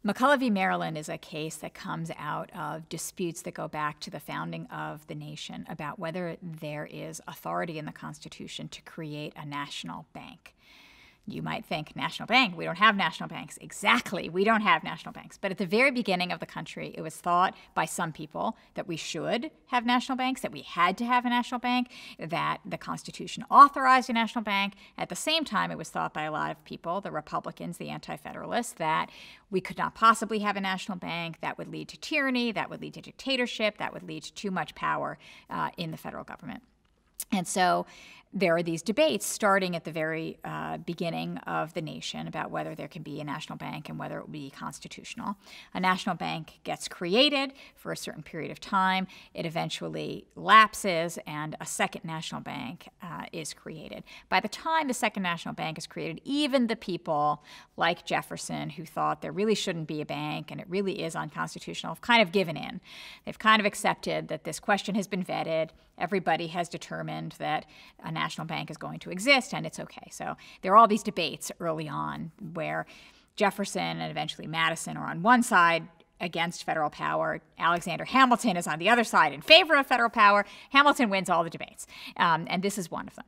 McCulloch v. Maryland is a case that comes out of disputes that go back to the founding of the nation about whether there is authority in the Constitution to create a national bank. You might think, national bank, we don't have national banks. Exactly, we don't have national banks. But at the very beginning of the country, it was thought by some people that we should have national banks, that we had to have a national bank, that the Constitution authorized a national bank. At the same time, it was thought by a lot of people, the Republicans, the Anti-Federalists, that we could not possibly have a national bank. That would lead to tyranny, that would lead to dictatorship, that would lead to too much power in the federal government. And so there are these debates starting at the very beginning of the nation about whether there can be a national bank and whether it will be constitutional. A national bank gets created for a certain period of time. It eventually lapses, and a second national bank is created. By the time the second national bank is created, even the people like Jefferson, who thought there really shouldn't be a bank and it really is unconstitutional, have kind of given in. They've kind of accepted that this question has been vetted. Everybody has determined that a national bank is going to exist, and it's okay. So there are all these debates early on where Jefferson and eventually Madison are on one side against federal power. Alexander Hamilton is on the other side in favor of federal power. Hamilton wins all the debates, and this is one of them.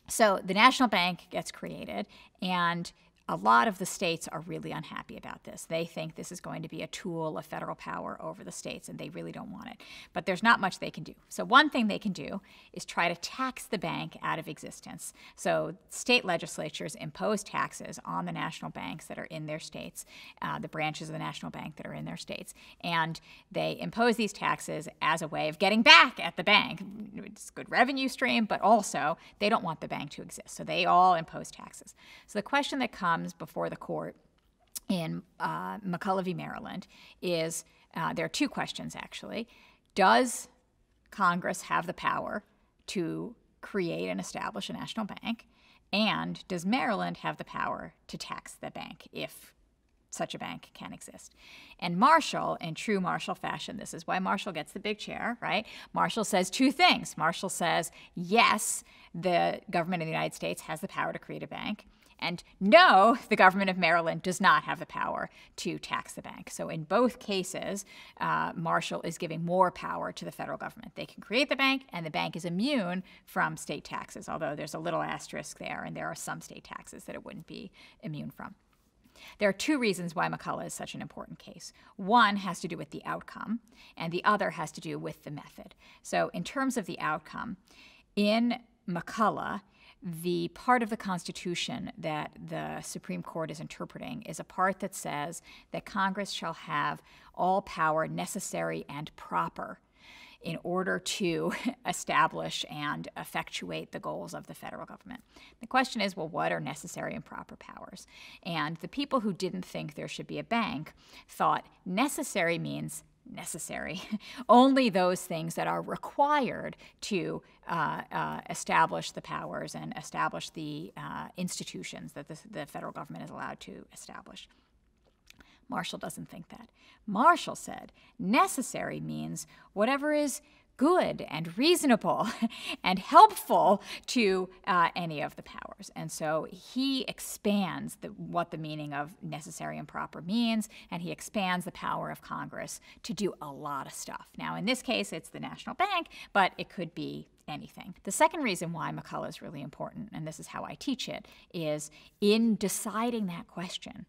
So the national bank gets created, and a lot of the states are really unhappy about this. They think this is going to be a tool of federal power over the states, and they really don't want it. But there's not much they can do. So one thing they can do is try to tax the bank out of existence. So state legislatures impose taxes on the national banks that are in their states, the branches of the national bank that are in their states. And they impose these taxes as a way of getting back at the bank. It's a good revenue stream, but also they don't want the bank to exist. So they all impose taxes. So the question that comes before the court in McCulloch v. Maryland is, there are two questions actually. Does Congress have the power to create and establish a national bank? And does Maryland have the power to tax the bank if such a bank can exist? And Marshall, in true Marshall fashion, this is why Marshall gets the big chair, right? Marshall says two things. Marshall says, yes, the government of the United States has the power to create a bank. And no, the government of Maryland does not have the power to tax the bank. So in both cases, Marshall is giving more power to the federal government. They can create the bank, and the bank is immune from state taxes, although there's a little asterisk there, and there are some state taxes that it wouldn't be immune from. There are two reasons why McCulloch is such an important case. One has to do with the outcome, and the other has to do with the method. So in terms of the outcome, in McCulloch, the part of the Constitution that the Supreme Court is interpreting is a part that says that Congress shall have all power necessary and proper in order to establish and effectuate the goals of the federal government. The question is, well, what are necessary and proper powers? And the people who didn't think there should be a bank thought necessary means necessary. Only those things that are required to establish the powers and establish the institutions that the federal government is allowed to establish. Marshall doesn't think that. Marshall said necessary means whatever is good and reasonable and helpful to any of the powers. And so he expands what the meaning of necessary and proper means, and he expands the power of Congress to do a lot of stuff. Now, in this case, it's the national bank, but it could be anything. The second reason why McCulloch is really important, and this is how I teach it, is in deciding that question,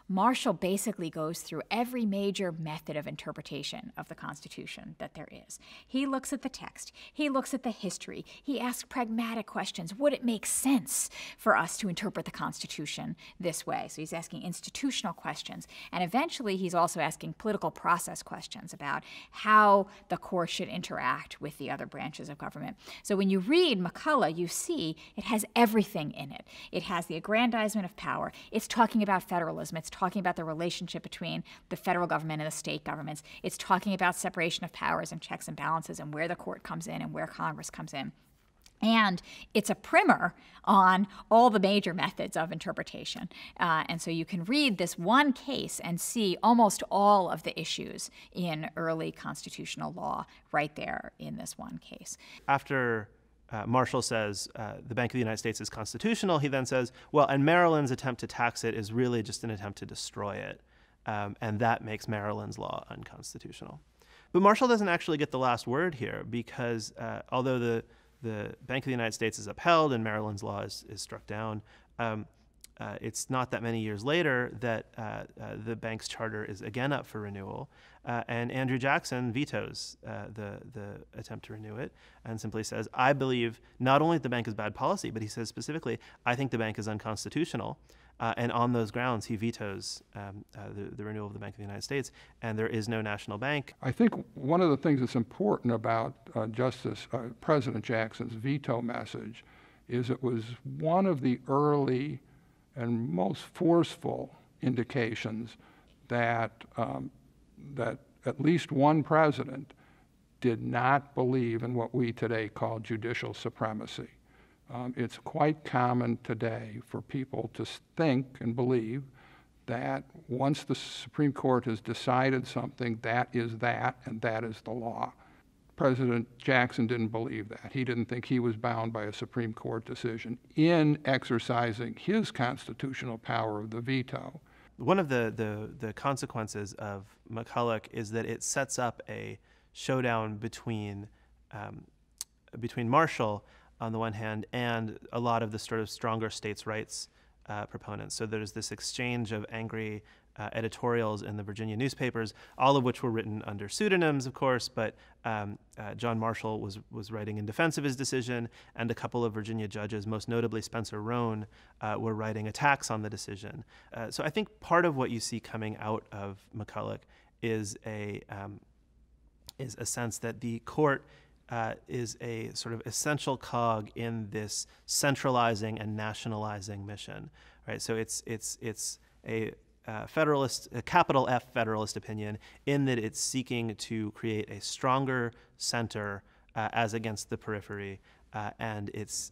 Marshall basically goes through every major method of interpretation of the Constitution that there is. He looks at the text. He looks at the history. He asks pragmatic questions. Would it make sense for us to interpret the Constitution this way? So he's asking institutional questions. And eventually, he's also asking political process questions about how the court should interact with the other branches of government. So when you read McCulloch, you see it has everything in it. It has the aggrandizement of power. It's talking about federalism. It's talking about the relationship between the federal government and the state governments. It's talking about separation of powers and checks and balances and where the court comes in and where Congress comes in. And it's a primer on all the major methods of interpretation. And so you can read this one case and see almost all of the issues in early constitutional law right there in this one case. After Marshall says the Bank of the United States is constitutional, he then says, well, and Maryland's attempt to tax it is really just an attempt to destroy it. and that makes Maryland's law unconstitutional. But Marshall doesn't actually get the last word here, because although the Bank of the United States is upheld and Maryland's law is struck down, it's not that many years later that the bank's charter is again up for renewal, and Andrew Jackson vetoes the attempt to renew it and simply says, I believe not only that the bank is bad policy, but he says specifically, I think the bank is unconstitutional. And on those grounds, he vetoes the renewal of the Bank of the United States, and there is no national bank. I think one of the things that's important about President Jackson's veto message is it was one of the early and most forceful indications that that at least one president did not believe in what we today call judicial supremacy. It's quite common today for people to think and believe that once the Supreme Court has decided something, that is that, and that is the law. President Jackson didn't believe that. He didn't think he was bound by a Supreme Court decision in exercising his constitutional power of the veto. One of the consequences of McCulloch is that it sets up a showdown between Marshall on the one hand and a lot of the sort of stronger states' rights proponents. So there's this exchange of angry editorials in the Virginia newspapers, all of which were written under pseudonyms, of course, but John Marshall was writing in defense of his decision, and a couple of Virginia judges, most notably Spencer Roane, were writing attacks on the decision. So I think part of what you see coming out of McCulloch is a sense that the court is a sort of essential cog in this centralizing and nationalizing mission, right? So it's a federalist, a capital F federalist opinion, in that it's seeking to create a stronger center as against the periphery, and it's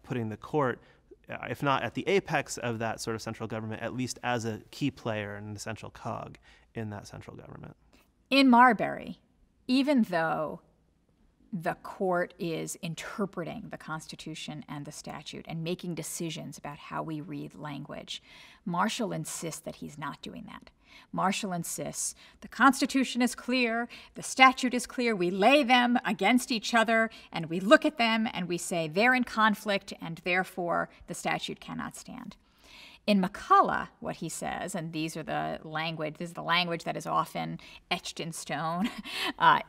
putting the court, if not at the apex of that sort of central government, at least as a key player and an essential cog in that central government. In Marbury, even though the court is interpreting the Constitution and the statute and making decisions about how we read language, Marshall insists that he's not doing that. Marshall insists the Constitution is clear, the statute is clear, we lay them against each other and we look at them and we say they're in conflict and therefore the statute cannot stand. In McCulloch, what he says, and this is the language that is often etched in stone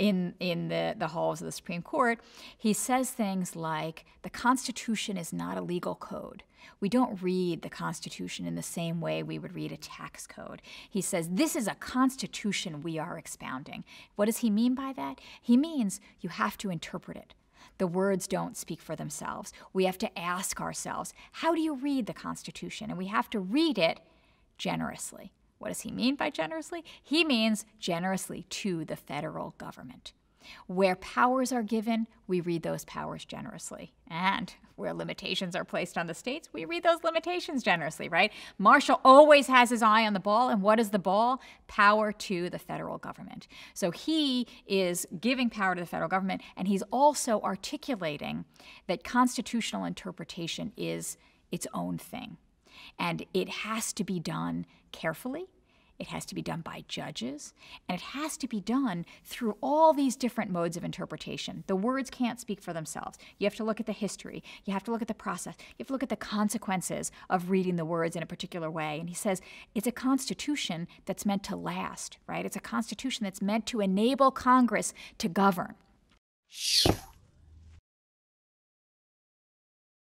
in the halls of the Supreme Court, he says things like, the Constitution is not a legal code. We don't read the Constitution in the same way we would read a tax code. He says, this is a Constitution we are expounding. What does he mean by that? He means you have to interpret it. The words don't speak for themselves. We have to ask ourselves, how do you read the Constitution? And we have to read it generously. What does he mean by generously? He means generously to the federal government. Where powers are given, we read those powers generously. And where limitations are placed on the states, we read those limitations generously, right? Marshall always has his eye on the ball, and what is the ball? Power to the federal government. So he is giving power to the federal government, and he's also articulating that constitutional interpretation is its own thing. And it has to be done carefully. It has to be done by judges, and it has to be done through all these different modes of interpretation. The words can't speak for themselves. You have to look at the history. You have to look at the process. You have to look at the consequences of reading the words in a particular way. And he says it's a constitution that's meant to last, right? It's a constitution that's meant to enable Congress to govern.